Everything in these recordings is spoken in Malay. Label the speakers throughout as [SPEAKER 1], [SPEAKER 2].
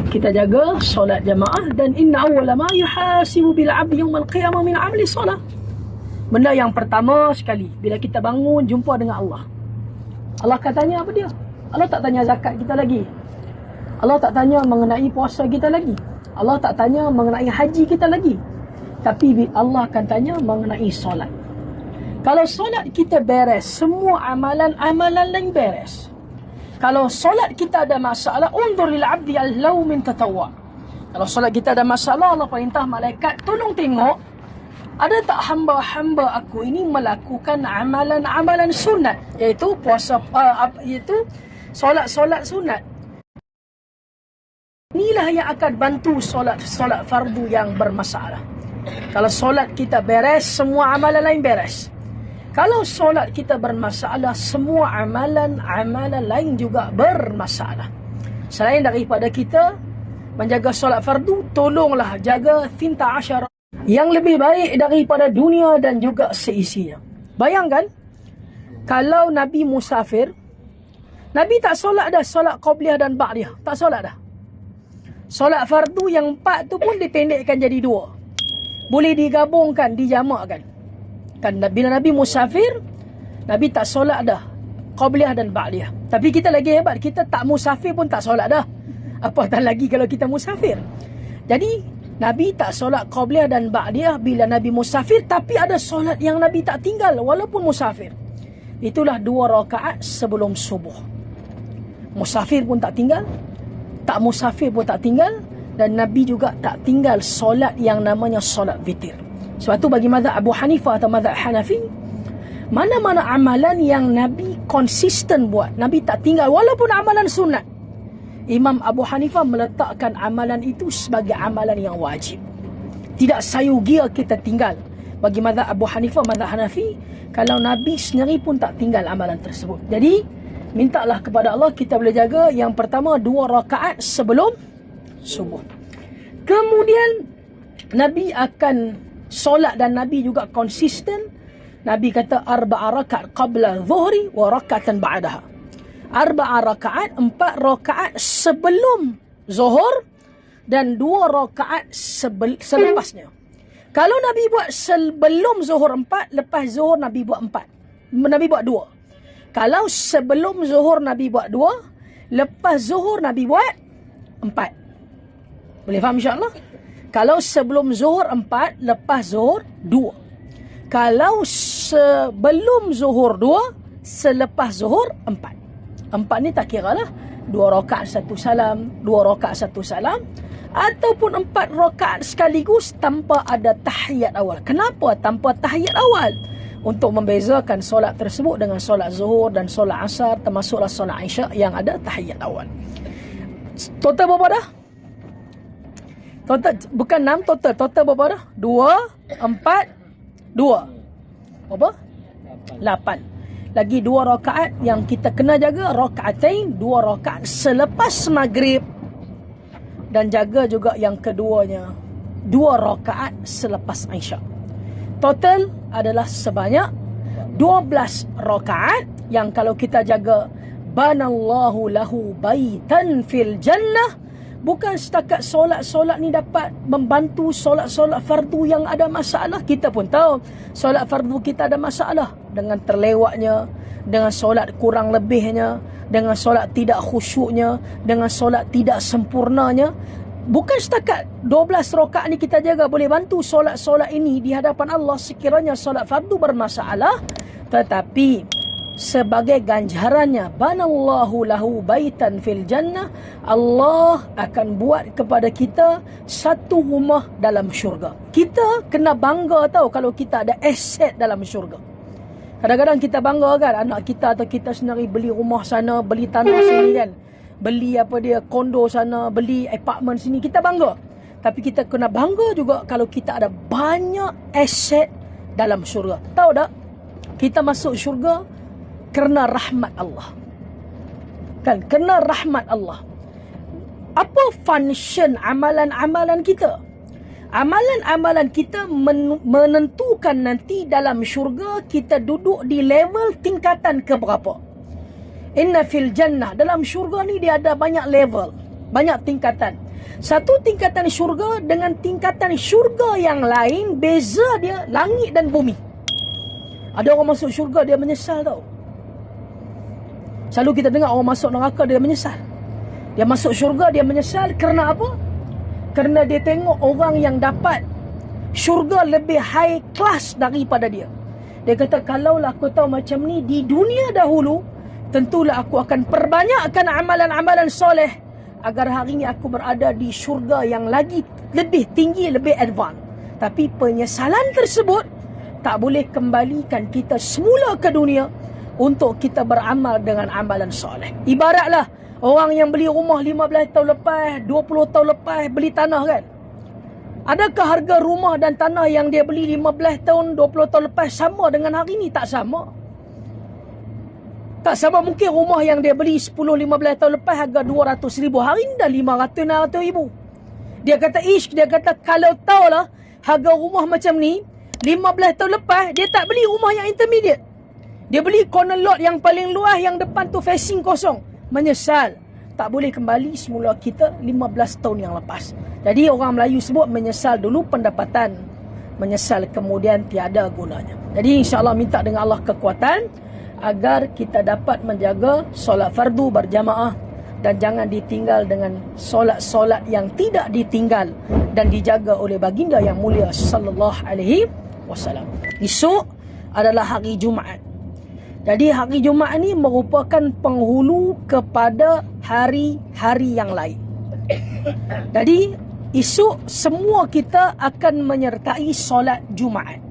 [SPEAKER 1] kita jaga solat jamaah. Dan inna awwala ma yuhasibu bil 'abdi yawmal qiyamah min 'amali solat. Benda yang pertama sekali bila kita bangun jumpa dengan Allah, Allah akan tanya apa dia? Allah tak tanya zakat kita lagi, Allah tak tanya mengenai puasa kita lagi, Allah tak tanya mengenai haji kita lagi. Tapi Allah akan tanya mengenai solat. Kalau solat kita beres, semua amalan-amalan lain beres. Kalau solat kita ada masalah, undur lil 'abdi al-law min tatawwa. Kalau solat kita ada masalah, Allah perintah malaikat tolong tengok ada tak hamba-hamba aku ini melakukan amalan-amalan sunat, iaitu puasa, iaitu solat-solat sunat. Inilah yang akan bantu solat fardu yang bermasalah. Kalau solat kita beres, semua amalan lain beres. Kalau solat kita bermasalah, semua amalan-amalan lain juga bermasalah. Selain daripada kita menjaga solat fardu, tolonglah jaga 12 yang lebih baik daripada dunia dan juga seisinya. Bayangkan, kalau Nabi musafir, Nabi tak solat dah, solat qabliyah dan ba'diyah. Tak solat dah. Solat fardu yang 4 tu pun dipendekkan jadi 2. Boleh digabungkan, dijamakkan. Kan bila Nabi musafir, Nabi tak solat dah qabliyah dan ba'diyah. Tapi kita lagi hebat, kita tak musafir pun tak solat dah. Apatah lagi kalau kita musafir. Jadi Nabi tak solat qabliyah dan ba'diyah bila Nabi musafir, tapi ada solat yang Nabi tak tinggal walaupun musafir. Itulah 2 rakaat sebelum subuh. Musafir pun tak tinggal, tak musafir pun tak tinggal, dan Nabi juga tak tinggal solat yang namanya solat witir. Sebab tu bagi mazhab Abu Hanifah atau mazhab Hanafi, mana-mana amalan yang Nabi konsisten buat, Nabi tak tinggal walaupun amalan sunat, Imam Abu Hanifah meletakkan amalan itu sebagai amalan yang wajib. Tidak sayugia kita tinggal. Bagi mazhab Abu Hanifah, mazhab Hanafi, kalau Nabi sendiri pun tak tinggal amalan tersebut. Jadi, mintalah kepada Allah kita boleh jaga yang pertama 2 rakaat sebelum subuh. Kemudian, Nabi akan solat dan Nabi juga konsisten. Nabi kata 4 rakaat qabla zuhri wa rakatan ba'daha. 4 rakaat, 4 rakaat sebelum zuhur dan 2 rakaat selepasnya. Kalau Nabi buat sebelum zuhur 4, lepas zuhur Nabi buat 4. Nabi buat 2. Kalau sebelum zuhur Nabi buat 2, lepas zuhur Nabi buat 4. Boleh faham insya-Allah? Kalau sebelum zuhur 4, lepas zuhur 2. Kalau sebelum zuhur 2, selepas zuhur 4. 4 ni tak kira lah 2 rakaat 1 salam, 2 rakaat 1 salam, ataupun 4 rakaat sekaligus tanpa ada tahiyat awal. Kenapa tanpa tahiyat awal? Untuk membezakan solat tersebut dengan solat zuhur dan solat asar, termasuklah solat isyak yang ada tahiyat awal. Total berapa dah? Total bukan 6, total berapa dah? 2, 4, 2. Berapa? 8. Lagi 2 rakaat yang kita kena jaga, rakaatain, 2 rakaat selepas maghrib, dan jaga juga yang keduanya 2 rakaat selepas isyak. Total adalah sebanyak 12 rakaat yang kalau kita jaga, banallahu lahu baitan fil jannah. Bukan setakat solat-solat ni dapat membantu solat-solat fardu yang ada masalah. Kita pun tahu solat fardu kita ada masalah, dengan terlewatnya, dengan solat kurang lebihnya, dengan solat tidak khusyuknya, dengan solat tidak sempurnanya. Bukan setakat 12 rakaat ni kita jaga boleh bantu solat-solat ini di hadapan Allah sekiranya solat fardu bermasalah, tetapi sebagai ganjarannya, banallahu lahu baitan fil jannah, Allah akan buat kepada kita satu rumah dalam syurga. Kita kena bangga tahu kalau kita ada aset dalam syurga. Kadang-kadang kita bangga kan, anak kita atau kita sendiri beli rumah sana, beli tanah sini kan, beli kondo sana, beli apartment sini, kita bangga. Tapi kita kena bangga juga kalau kita ada banyak aset dalam syurga. Tahu tak? Kita masuk syurga kerana rahmat Allah. Kan? Kerana rahmat Allah. Apa function amalan-amalan kita? Amalan-amalan kita menentukan nanti dalam syurga kita duduk di level tingkatan ke berapa. Inna fil jannah, dalam syurga ni dia ada banyak level, banyak tingkatan. Satu tingkatan syurga dengan tingkatan syurga yang lain, beza dia langit dan bumi. Ada orang masuk syurga dia menyesal tau. Selalu kita dengar orang masuk neraka dia menyesal. Dia masuk syurga dia menyesal kerana apa? Kerana dia tengok orang yang dapat syurga lebih high class daripada dia. Dia kata, kalaulah aku tahu macam ni di dunia dahulu, tentulah aku akan perbanyakkan amalan-amalan soleh agar hari ini aku berada di syurga yang lagi lebih tinggi, lebih advance. Tapi penyesalan tersebut tak boleh kembalikan kita semula ke dunia untuk kita beramal dengan amalan soleh. Ibaratlah orang yang beli rumah 15 tahun lepas, 20 tahun lepas beli tanah kan. Adakah harga rumah dan tanah yang dia beli 15 tahun, 20 tahun lepas sama dengan hari ini? Tak sama. Tak sama. Mungkin rumah yang dia beli 10-15 tahun lepas harga 200 ribu. Hari ini dah 500-600 ribu. Dia kata, dia kata kalau tahulah harga rumah macam ni 15 tahun lepas, dia tak beli rumah yang intermediate. Dia beli corner lot yang paling luas, yang depan tu facing kosong. Menyesal. Tak boleh kembali semula kita 15 tahun yang lepas. Jadi orang Melayu sebut menyesal dulu pendapatan, menyesal kemudian tiada gunanya. Jadi insya-Allah minta dengan Allah kekuatan agar kita dapat menjaga solat fardu berjamaah dan jangan ditinggal dengan solat-solat yang tidak ditinggal dan dijaga oleh baginda yang mulia sallallahu alaihi wasallam. Esok adalah hari Jumaat. Jadi hari Jumaat ni merupakan penghulu kepada hari-hari yang lain. Jadi esok semua kita akan menyertai solat Jumaat.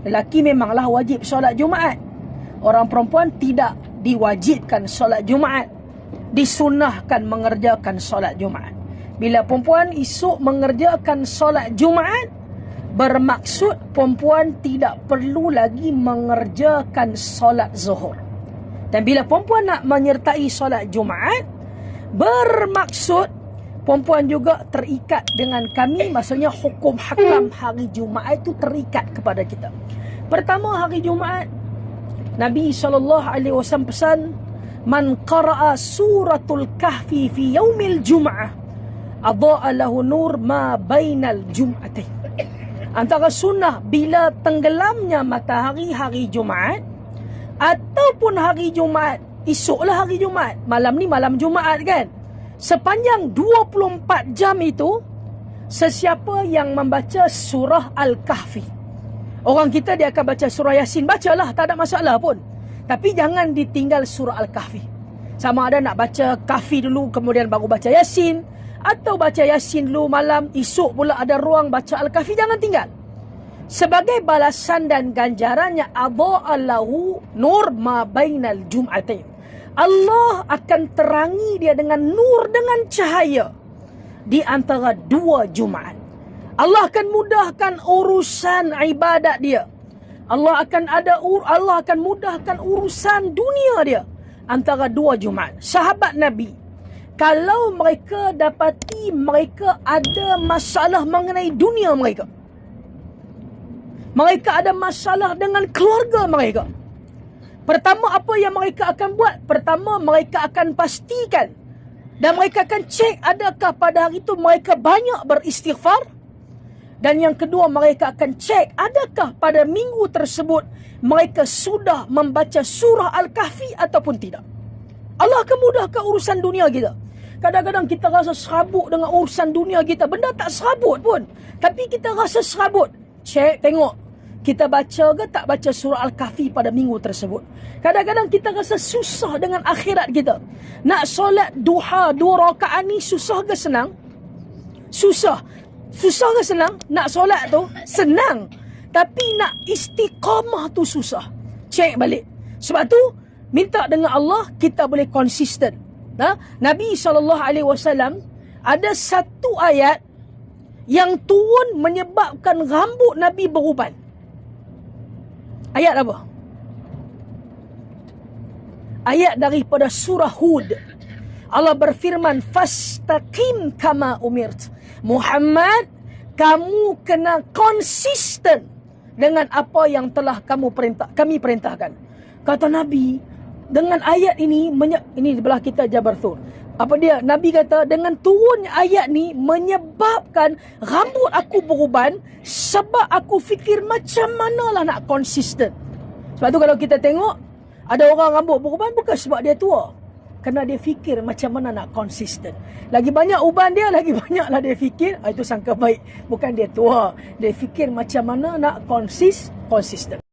[SPEAKER 1] Lelaki memanglah wajib solat Jumaat. Orang perempuan tidak diwajibkan solat Jumaat. Disunnahkan mengerjakan solat Jumaat. Bila perempuan esok mengerjakan solat Jumaat, bermaksud perempuan tidak perlu lagi mengerjakan solat zuhur. Dan bila perempuan nak menyertai solat Jumaat, bermaksud perempuan juga terikat dengan kami. Maksudnya hukum hakam hari Jumaat itu terikat kepada kita. Pertama, hari Jumaat Nabi SAW pesan, man qara'a suratul kahfi fi yaumil jum'ah adha'a lahu nur ma bainal jum'atain. Antara sunnah bila tenggelamnya matahari hari Jumaat ataupun hari Jumaat, esoklah hari Jumaat, malam ni malam Jumaat kan, sepanjang 24 jam itu, sesiapa yang membaca surah Al-Kahfi, orang kita dia akan baca surah Yasin, bacalah, tak ada masalah pun. Tapi jangan ditinggal surah Al-Kahfi. Sama ada nak baca Kahfi dulu kemudian baru baca Yasin, atau baca Yasin dulu malam, esok pula ada ruang baca Al-Kahfi, jangan tinggal. Sebagai balasan dan ganjarannya, adha'allahu nur ma bainal jum'atain. Allah akan terangi dia dengan nur, dengan cahaya di antara dua Jumaat. Allah akan mudahkan urusan ibadat dia. Allah akan mudahkan urusan dunia dia antara dua Jumaat. Sahabat Nabi, kalau mereka dapati mereka ada masalah mengenai dunia mereka, mereka ada masalah dengan keluarga mereka, pertama apa yang mereka akan buat? Pertama, mereka akan pastikan dan mereka akan cek adakah pada hari itu mereka banyak beristighfar. Dan yang kedua, mereka akan cek adakah pada minggu tersebut mereka sudah membaca surah Al-Kahfi ataupun tidak. Allah akan mudahkan urusan dunia kita. Kadang-kadang kita rasa serabut dengan urusan dunia kita. Benda tak serabut pun, tapi kita rasa serabut. Cek, tengok, kita baca ke tak baca surah Al-Kahfi pada minggu tersebut. Kadang-kadang kita rasa susah dengan akhirat kita. Nak solat duha 2 rakaat ni susah ke senang? Susah. Susah ke senang? Nak solat tu senang, tapi nak istiqamah tu susah. Cek balik. Sebab tu minta dengan Allah kita boleh konsisten. Nabi SAW ada satu ayat yang turun menyebabkan rambut Nabi beruban. Ayat apa? Ayat daripada surah Hud. Allah berfirman, fastaqim kama umirt. Muhammad, kamu kena konsisten dengan apa yang telah kami perintahkan. Kata Nabi, dengan ayat ini di belah kita Jabal Thur, Apa dia? Nabi kata, dengan turunnya ayat ni menyebabkan rambut aku beruban sebab aku fikir macam manalah nak konsisten. Sebab tu kalau kita tengok, ada orang rambut beruban bukan sebab dia tua. Kerana dia fikir macam mana nak konsisten. Lagi banyak uban dia, lagi banyaklah dia fikir. Itu sangka baik. Bukan dia tua. Dia fikir macam mana nak konsisten.